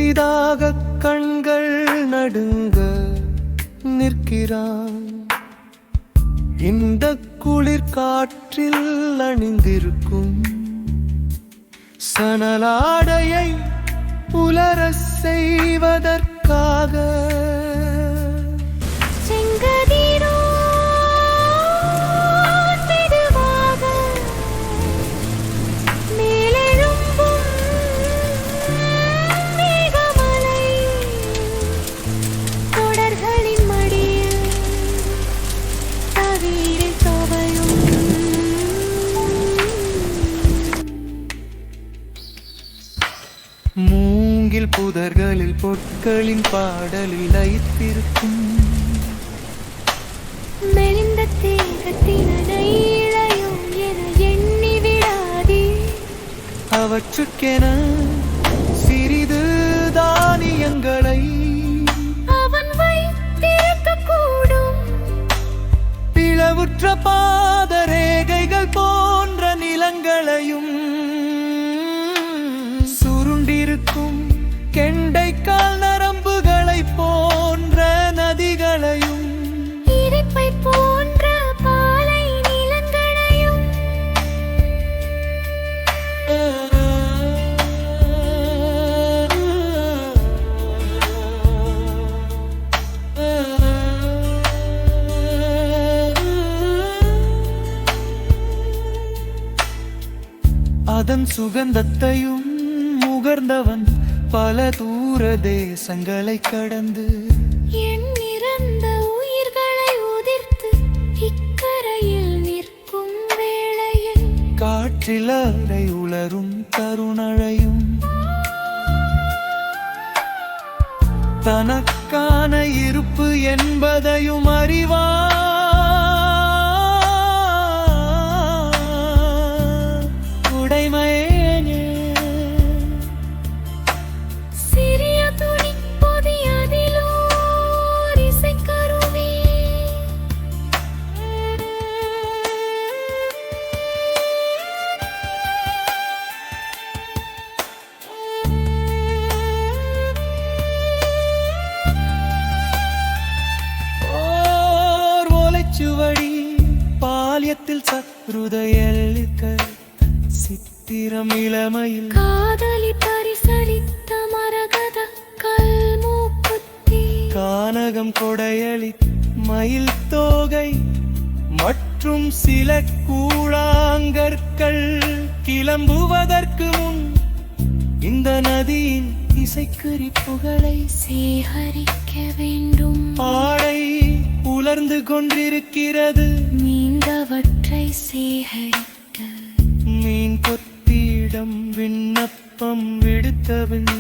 புதிதாக கண்கள் நடுங்க நிற்கிறான். இந்த குளிர் காற்றில் அணிந்திருக்கும் சணலாடையை உலர செய்வதற்காக மூங்கில் புதர்களில் பொற்களின் பாடலில் லயித்திருக்கும் மெலிந்த தேகத்தினை இழையும் என எண்ணி விடாதே. அவற்றுக்கென சிறிது தானியங்களை அவன் வைத்திருக்கக்கூடும். பிளவுற்ற பாதரேகைகள் போன்ற நிலங்களையும் சுருண்டிருக்கும் கெண்டைக்கால் நரம்புகளை போன்ற நதிகளையும் இரைப்பை போன்ற பாலை நிலங்களையும் அதன் சுகந்தத்தையும் முகர்ந்தவன் பல தூர தேசங்களை கடந்து எண்ணிறந்த உயிர்களை உதிர்த்து இக்கரையில் நிற்கும் வேளையில் காற்றில் அலை உலரும் தருணழையும் தனக்கான இருப்பு என்பதையும் அறிவான். உடைமையே சிறிய துணி பொதியதிலோர் இசைக்கருவி. ஓர் ஓலைச்சுவடி பாலியத்தில் சத்ருதையல்லிக்க சித்திரம் இளமையில் காதலி பரிசளித்த மரகத கல்மூக்குத்தி. கானகம் கொடையளி மயில் தோகை மற்றும் சில கூழாங்கற்கள் கிளம்புவதற்கு முன் இந்த நதியின் இசைக்குறிப்புகளை சேகரிக்க வேண்டும். ஆடை உலர்ந்து கொண்டிருக்கிறது. மீண்டவற்றை சேகரிக்க மீன் கொத்தியிடம் விண்ணப்பம் விடுத்தவன்